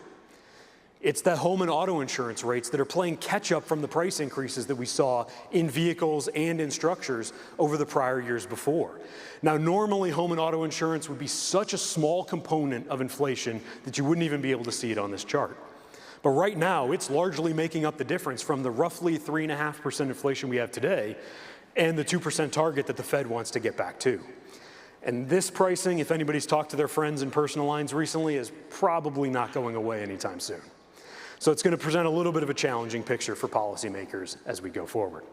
It's the home and auto insurance rates that are playing catch up from the price increases that we saw in vehicles and in structures over the prior years before. Now, normally home and auto insurance would be such a small component of inflation that you wouldn't even be able to see it on this chart. But right now, it's largely making up the difference from the roughly 3.5% inflation we have today and the 2% target that the Fed wants to get back to. And this pricing, if anybody's talked to their friends in personal lines recently, is probably not going away anytime soon. So it's going to present a little bit of a challenging picture for policymakers as we go forward.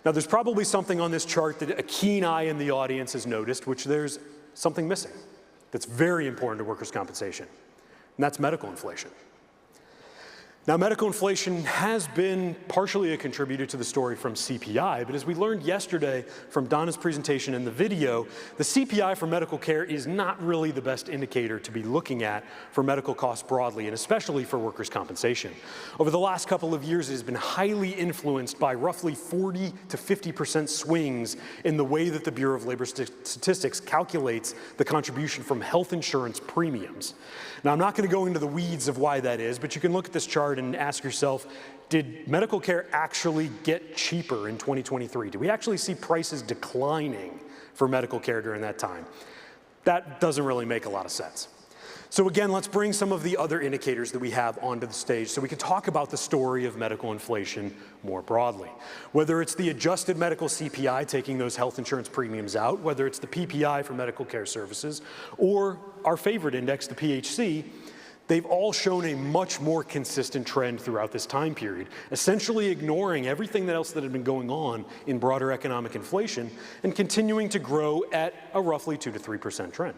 Now, there's probably something on this chart that a keen eye in the audience has noticed, which there's something missing that's very important to workers' compensation, and that's medical inflation. Now, medical inflation has been partially a contributor to the story from CPI, but as we learned yesterday from Donna's presentation in the video, the CPI for medical care is not really the best indicator to be looking at for medical costs broadly, and especially for workers' compensation. Over the last couple of years, it has been highly influenced by roughly 40 to 50% swings in the way that the Bureau of Labor Statistics calculates the contribution from health insurance premiums. Now, I'm not going to go into the weeds of why that is, but you can look at this chart and ask yourself, did medical care actually get cheaper in 2023? Did we actually see prices declining for medical care during that time? That doesn't really make a lot of sense. So again, let's bring some of the other indicators that we have onto the stage so we can talk about the story of medical inflation more broadly. Whether it's the adjusted medical CPI, taking those health insurance premiums out, whether it's the PPI for medical care services, or our favorite index, the PHC, they've all shown a much more consistent trend throughout this time period, essentially ignoring everything else that had been going on in broader economic inflation and continuing to grow at a roughly 2 to 3% trend.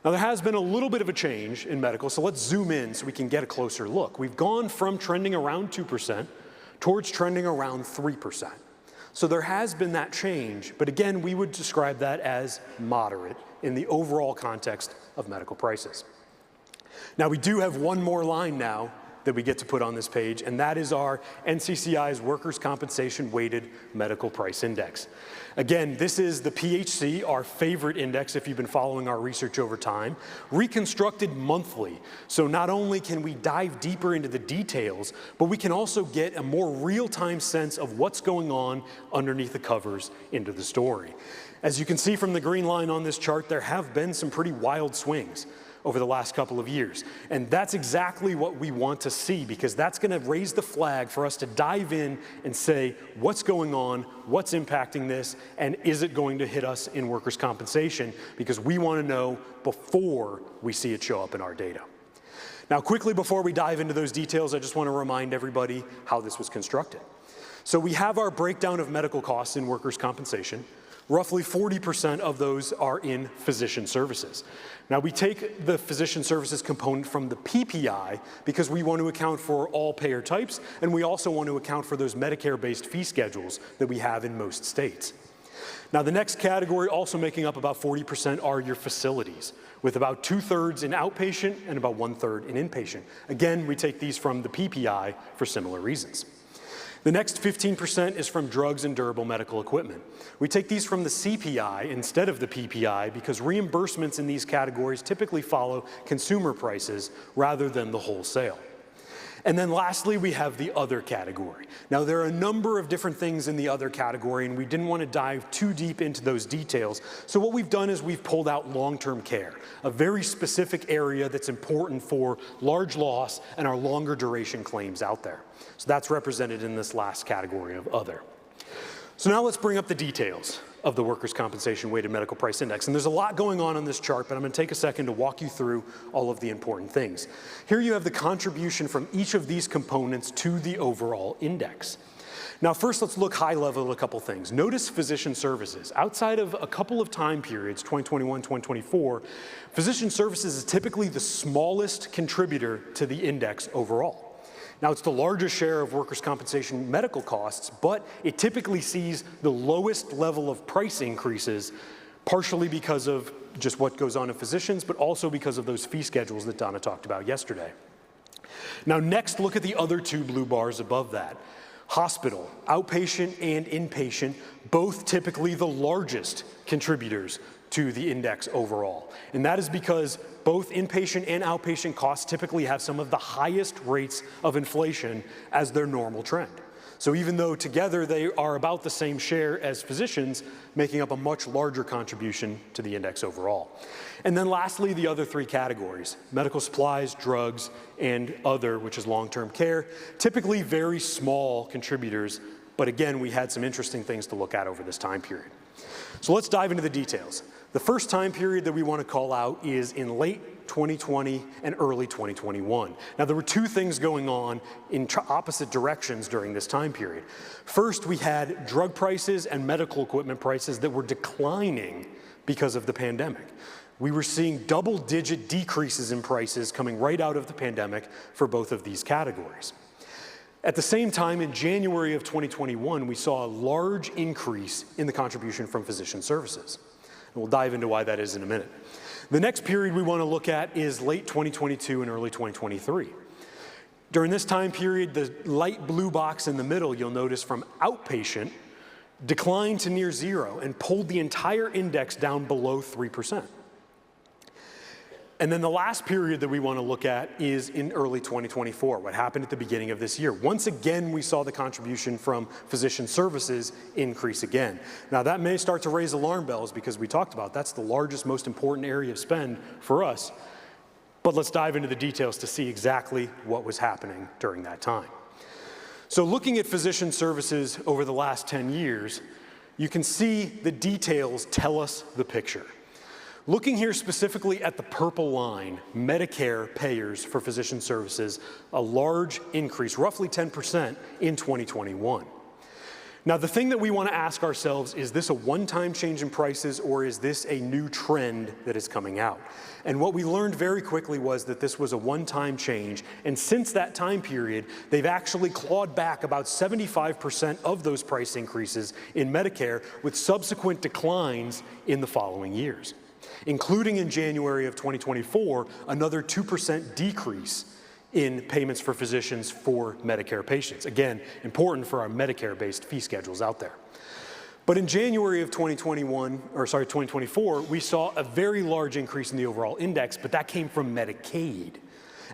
Now, there has been a little bit of a change in medical, so let's zoom in so we can get a closer look. We've gone from trending around 2% towards trending around 3%. So there has been that change, but again, we would describe that as moderate in the overall context of medical prices. Now, we do have one more line now that we get to put on this page, and that is our NCCI's Workers' Compensation Weighted Medical Price Index. Again, this is the PHC, our favorite index if you've been following our research over time, reconstructed monthly. So not only can we dive deeper into the details, but we can also get a more real-time sense of what's going on underneath the covers into the story. As you can see from the green line on this chart, there have been some pretty wild swings over the last couple of years. And that's exactly what we want to see because that's going to raise the flag for us to dive in and say, what's going on, what's impacting this, and is it going to hit us in workers' compensation? Because we want to know before we see it show up in our data. Now, quickly before we dive into those details, I just want to remind everybody how this was constructed. So we have our breakdown of medical costs in workers' compensation. Roughly 40% of those are in physician services. Now, we take the physician services component from the PPI because we want to account for all payer types, and we also want to account for those Medicare-based fee schedules that we have in most states. Now, the next category, also making up about 40%, are your facilities, with about 2/3 in outpatient and about 1/3 in inpatient. Again, we take these from the PPI for similar reasons. The next 15% is from drugs and durable medical equipment. We take these from the CPI instead of the PPI because reimbursements in these categories typically follow consumer prices rather than the wholesale. And then lastly, we have the other category. Now, there are a number of different things in the other category, and we didn't want to dive too deep into those details. So what we've done is we've pulled out long-term care, a very specific area that's important for large loss and our longer duration claims out there. So that's represented in this last category of other. So now let's bring up the details of the Workers' Compensation Weighted Medical Price Index. And there's a lot going on this chart, but I'm going to take a second to walk you through all of the important things. Here you have the contribution from each of these components to the overall index. Now first, let's look high level at a couple things. Notice physician services. Outside of a couple of time periods, 2021, 2024, physician services is typically the smallest contributor to the index overall. Now, it's the largest share of workers' compensation medical costs, but it typically sees the lowest level of price increases, partially because of just what goes on in physicians, but also because of those fee schedules that Donna talked about yesterday. Now, next, look at the other two blue bars above that. Hospital, outpatient and inpatient, both typically the largest contributors to the index overall. And that is because both inpatient and outpatient costs typically have some of the highest rates of inflation as their normal trend. So even though together they are about the same share as physicians, making up a much larger contribution to the index overall. And then lastly, the other three categories, medical supplies, drugs, and other, which is long-term care, typically very small contributors, but again, we had some interesting things to look at over this time period. So let's dive into the details. The first time period that we want to call out is in late 2020 and early 2021. Now, there were two things going on in opposite directions during this time period. First, we had drug prices and medical equipment prices that were declining because of the pandemic. We were seeing double-digit decreases in prices coming right out of the pandemic for both of these categories. At the same time, in January of 2021, we saw a large increase in the contribution from physician services. And we'll dive into why that is in a minute. The next period we want to look at is late 2022 and early 2023. During this time period, the light blue box in the middle, you'll notice from outpatient, declined to near zero and pulled the entire index down below 3%. And then the last period that we want to look at is in early 2024, what happened at the beginning of this year. Once again, we saw the contribution from physician services increase again. Now that may start to raise alarm bells because we talked about that's the largest, most important area of spend for us. But let's dive into the details to see exactly what was happening during that time. So looking at physician services over the last 10 years, you can see the details tell us the picture. Looking here specifically at the purple line, Medicare payers for physician services, a large increase, roughly 10% in 2021. Now, the thing that we want to ask ourselves, is this a one-time change in prices or is this a new trend that is coming out? And what we learned very quickly was that this was a one-time change, and since that time period, they've actually clawed back about 75% of those price increases in Medicare with subsequent declines in the following years, including in January of 2024, another 2% decrease in payments for physicians for Medicare patients. Again, important for our Medicare-based fee schedules out there. But in January of 2024, we saw a very large increase in the overall index, but that came from Medicaid.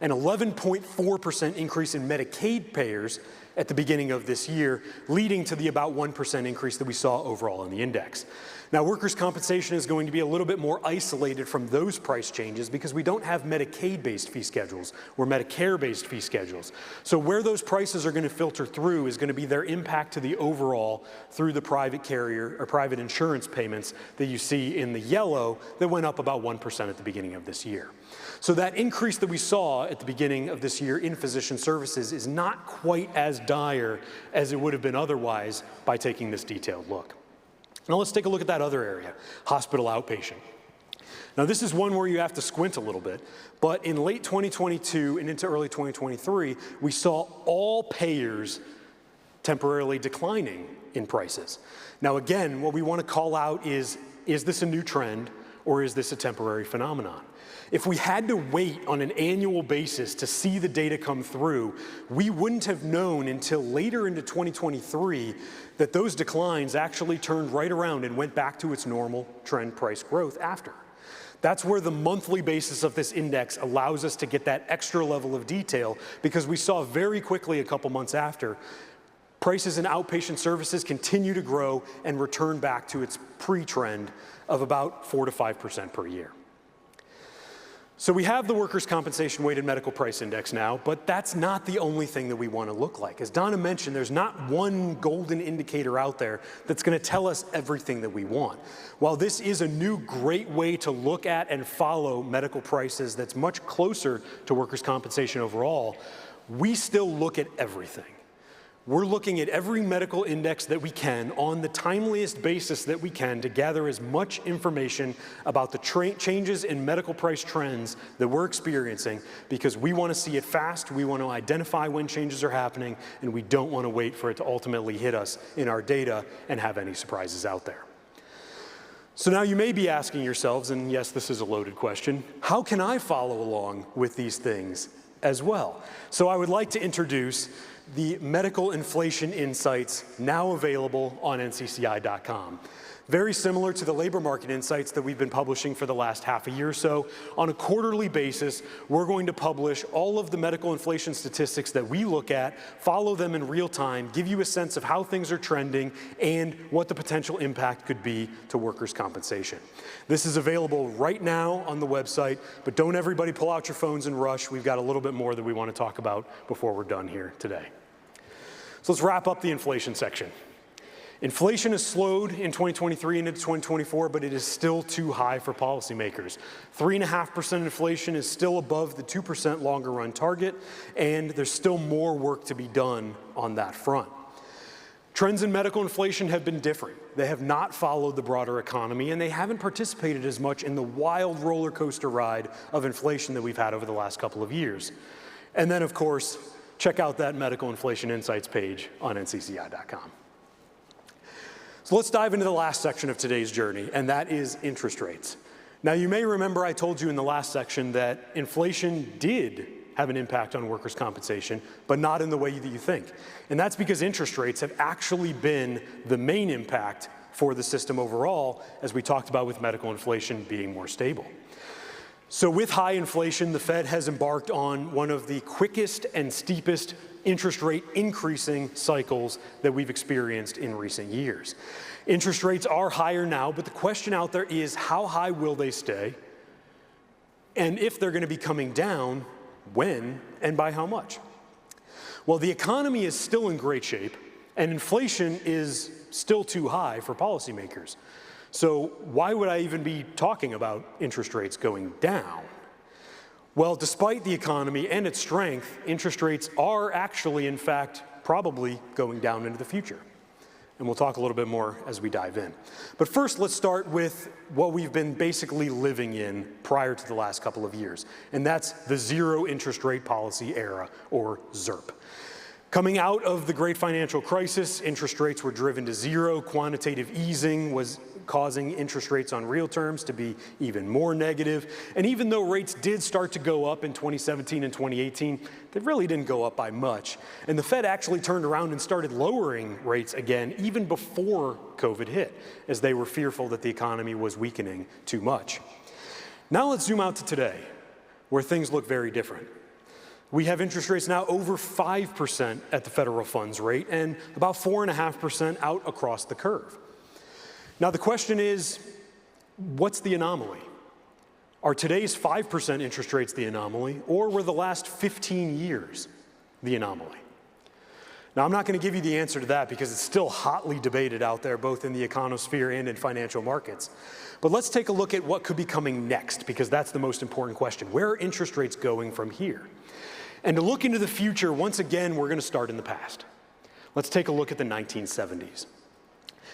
An 11.4% increase in Medicaid payers at the beginning of this year, leading to the about 1% increase that we saw overall in the index. Now, workers' compensation is going to be a little bit more isolated from those price changes because we don't have Medicaid-based fee schedules or Medicare-based fee schedules. So where those prices are going to filter through is going to be their impact to the overall through the private carrier or private insurance payments that you see in the yellow that went up about 1% at the beginning of this year. So that increase that we saw at the beginning of this year in physician services is not quite as dire as it would have been otherwise by taking this detailed look. Now let's take a look at that other area, hospital outpatient. Now this is one where you have to squint a little bit, but in late 2022 and into early 2023, we saw all payers temporarily declining in prices. Now again, what we want to call out is this a new trend or is this a temporary phenomenon? If we had to wait on an annual basis to see the data come through, we wouldn't have known until later into 2023 that those declines actually turned right around and went back to its normal trend price growth after. That's where the monthly basis of this index allows us to get that extra level of detail, because we saw very quickly a couple months after, prices in outpatient services continue to grow and return back to its pre-trend of about 4 to 5% per year. So we have the workers' compensation weighted medical price index now, but that's not the only thing that we want to look like. As Donna mentioned, there's not one golden indicator out there that's going to tell us everything that we want. While this is a new great way to look at and follow medical prices that's much closer to workers' compensation overall, we still look at everything. We're looking at every medical index that we can on the timeliest basis that we can to gather as much information about the changes in medical price trends that we're experiencing, because we want to see it fast, we want to identify when changes are happening, and we don't want to wait for it to ultimately hit us in our data and have any surprises out there. So now you may be asking yourselves, and yes, this is a loaded question, how can I follow along with these things as well? So I would like to introduce the Medical Inflation Insights, now available on ncci.com. Very similar to the labor market insights that we've been publishing for the last half a year or so. On a quarterly basis, we're going to publish all of the medical inflation statistics that we look at, follow them in real time, give you a sense of how things are trending and what the potential impact could be to workers' compensation. This is available right now on the website, but don't everybody pull out your phones and rush. We've got a little bit more that we want to talk about before we're done here today. So let's wrap up the inflation section. Inflation has slowed in 2023 and into 2024, but it is still too high for policymakers. 3.5% inflation is still above the 2% longer run target, and there's still more work to be done on that front. Trends in medical inflation have been different. They have not followed the broader economy, and they haven't participated as much in the wild roller coaster ride of inflation that we've had over the last couple of years. And then, of course, check out that Medical Inflation Insights page on ncci.com. So let's dive into the last section of today's journey, and that is interest rates. Now, you may remember I told you in the last section that inflation did have an impact on workers' compensation, but not in the way that you think. And that's because interest rates have actually been the main impact for the system overall, as we talked about with medical inflation being more stable. So with high inflation, the Fed has embarked on one of the quickest and steepest interest rate increasing cycles that we've experienced in recent years. Interest rates are higher now, but the question out there is, how high will they stay? And if they're going to be coming down, when and by how much? Well, the economy is still in great shape, and inflation is still too high for policymakers. So why would I even be talking about interest rates going down? Well, despite the economy and its strength, interest rates are actually, in fact, probably going down into the future. And we'll talk a little bit more as we dive in. But first, let's start with what we've been basically living in prior to the last couple of years, and that's the zero interest rate policy era, or ZIRP. Coming out of the great financial crisis, interest rates were driven to zero. Quantitative easing was causing interest rates on real terms to be even more negative. And even though rates did start to go up in 2017 and 2018, they really didn't go up by much. And the Fed actually turned around and started lowering rates again even before COVID hit, as they were fearful that the economy was weakening too much. Now let's zoom out to today, where things look very different. We have interest rates now over 5% at the federal funds rate and about 4.5% out across the curve. Now the question is, what's the anomaly? Are today's 5% interest rates the anomaly, or were the last 15 years the anomaly? Now I'm not going to give you the answer to that because it's still hotly debated out there, both in the econosphere and in financial markets. But let's take a look at what could be coming next, because that's the most important question. Where are interest rates going from here? And to look into the future, once again, we're going to start in the past. Let's take a look at the 1970s.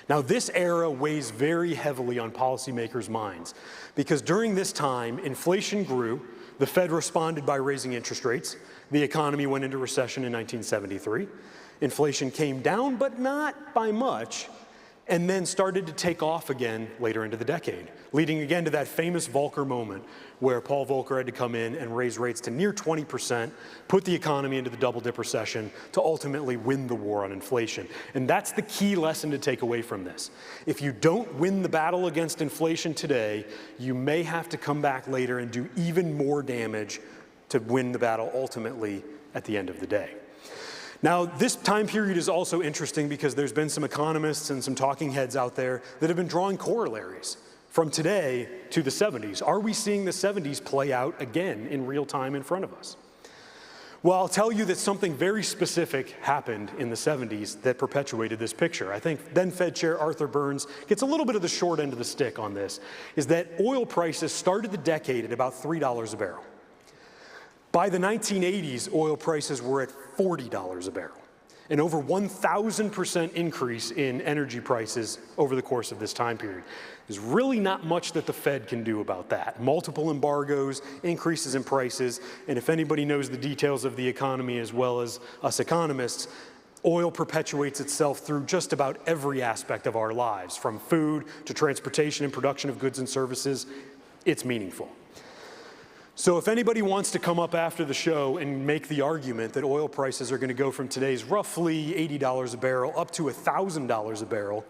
Now, this era weighs very heavily on policymakers' minds, because during this time, inflation grew, the Fed responded by raising interest rates, the economy went into recession in 1973, inflation came down, but not by much, and then started to take off again later into the decade, leading again to that famous Volcker moment where Paul Volcker had to come in and raise rates to near 20%, put the economy into the double-dip recession to ultimately win the war on inflation. And that's the key lesson to take away from this. If you don't win the battle against inflation today, you may have to come back later and do even more damage to win the battle ultimately at the end of the day. Now, this time period is also interesting because there's been some economists and some talking heads out there that have been drawing corollaries from today to the 70s. Are we seeing the 70s play out again in real time in front of us? Well, I'll tell you that something very specific happened in the 70s that perpetuated this picture. I think then Fed Chair Arthur Burns gets a little bit of the short end of the stick on this, is that oil prices started the decade at about $3 a barrel. By the 1980s, oil prices were at $40 a barrel, an over 1,000% increase in energy prices over the course of this time period. There's really not much that the Fed can do about that. Multiple embargoes, increases in prices, and if anybody knows the details of the economy as well as us economists, oil perpetuates itself through just about every aspect of our lives, from food to transportation and production of goods and services. It's meaningful. So if anybody wants to come up after the show and make the argument that oil prices are going to go from today's roughly $80 a barrel up to $1,000 a barrel,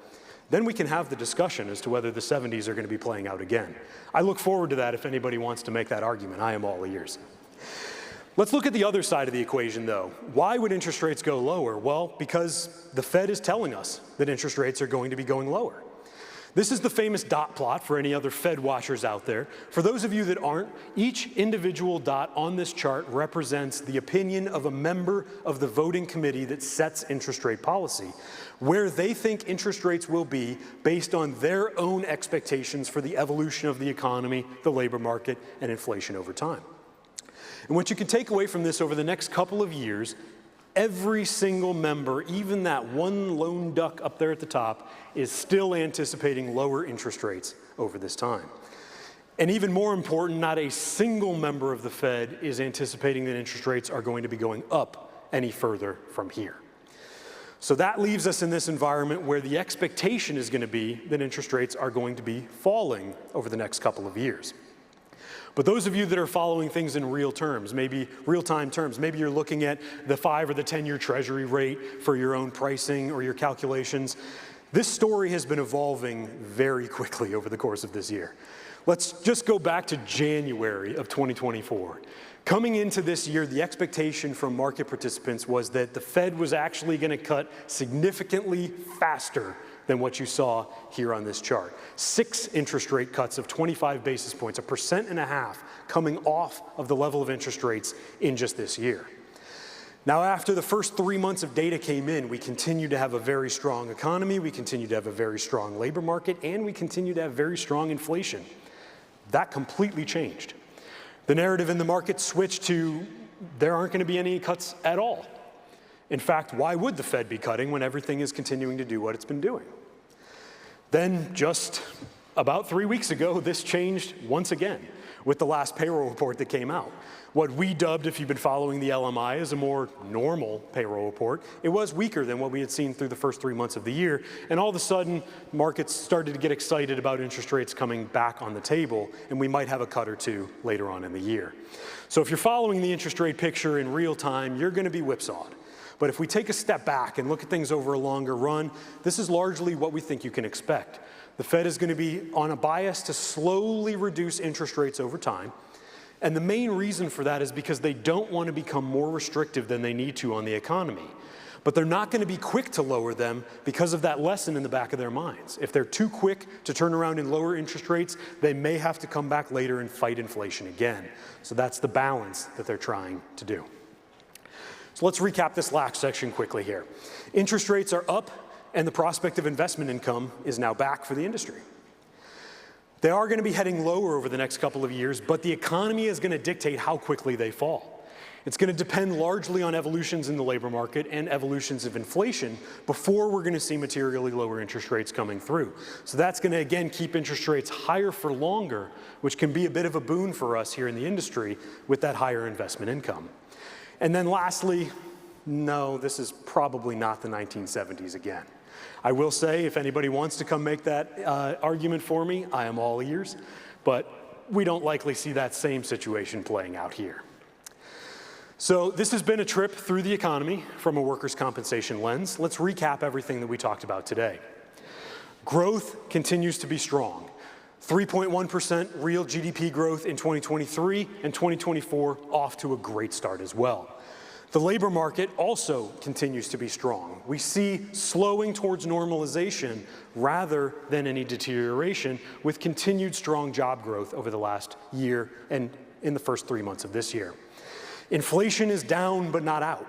then we can have the discussion as to whether the 70s are going to be playing out again. I look forward to that if anybody wants to make that argument. I am all ears. Let's look at the other side of the equation, though. Why would interest rates go lower? Well, because the Fed is telling us that interest rates are going to be going lower. This is the famous dot plot for any other Fed watchers out there. For those of you that aren't, each individual dot on this chart represents the opinion of a member of the voting committee that sets interest rate policy, where they think interest rates will be based on their own expectations for the evolution of the economy, the labor market, and inflation over time. And what you can take away from this over the next couple of years, every single member, even that one lone duck up there at the top, is still anticipating lower interest rates over this time. And even more important, not a single member of the Fed is anticipating that interest rates are going to be going up any further from here. So that leaves us in this environment where the expectation is going to be that interest rates are going to be falling over the next couple of years. But those of you that are following things in real terms, maybe real-time terms, maybe you're looking at the 5 or the 10-year Treasury rate for your own pricing or your calculations, this story has been evolving very quickly over the course of this year. Let's just go back to January of 2024. Coming into this year, the expectation from market participants was that the Fed was actually going to cut significantly faster than what you saw here on this chart. 6 interest rate cuts of 25 basis points, 1.5% coming off of the level of interest rates in just this year. Now, after the first 3 months of data came in, we continue to have a very strong economy, we continue to have a very strong labor market, and we continue to have very strong inflation. That completely changed. The narrative in the market switched to there aren't going to be any cuts at all. In fact, why would the Fed be cutting when everything is continuing to do what it's been doing? Then just about 3 weeks ago, this changed once again with the last payroll report that came out. What we dubbed, if you've been following the LMI, as a more normal payroll report. It was weaker than what we had seen through the first 3 months of the year. And all of a sudden, markets started to get excited about interest rates coming back on the table, and we might have a cut or two later on in the year. So if you're following the interest rate picture in real time, you're going to be whipsawed. But if we take a step back and look at things over a longer run, this is largely what we think you can expect. The Fed is going to be on a bias to slowly reduce interest rates over time. And the main reason for that is because they don't want to become more restrictive than they need to on the economy. But they're not going to be quick to lower them because of that lesson in the back of their minds. If they're too quick to turn around and lower interest rates, they may have to come back later and fight inflation again. So that's the balance that they're trying to do. So let's recap this last section quickly here. Interest rates are up, and the prospect of investment income is now back for the industry. They are going to be heading lower over the next couple of years, but the economy is going to dictate how quickly they fall. It's going to depend largely on evolutions in the labor market and evolutions of inflation before we're going to see materially lower interest rates coming through. So that's going to, again, keep interest rates higher for longer, which can be a bit of a boon for us here in the industry with that higher investment income. And then lastly, no, this is probably not the 1970s again. I will say, if anybody wants to come make that argument for me, I am all ears, but we don't likely see that same situation playing out here. So this has been a trip through the economy from a workers' compensation lens. Let's recap everything that we talked about today. Growth continues to be strong. 3.1% real GDP growth in 2023 and 2024 off to a great start as well. The labor market also continues to be strong. We see slowing towards normalization rather than any deterioration, with continued strong job growth over the last year and in the first 3 months of this year. Inflation is down but not out.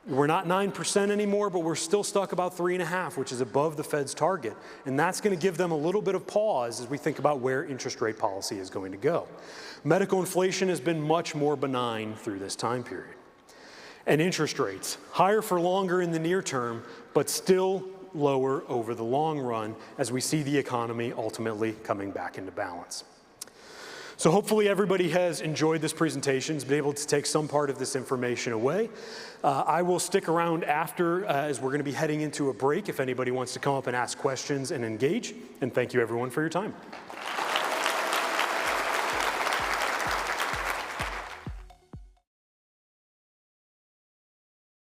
We're not 9% anymore, but we're still stuck about 3.5%, which is above the Fed's target. And that's going to give them a little bit of pause as we think about where interest rate policy is going to go. Medical inflation has been much more benign through this time period. And interest rates, higher for longer in the near term, but still lower over the long run as we see the economy ultimately coming back into balance. So hopefully everybody has enjoyed this presentation, has been able to take some part of this information away. I will stick around after as we're going to be heading into a break if anybody wants to come up and ask questions and engage. And thank you everyone for your time.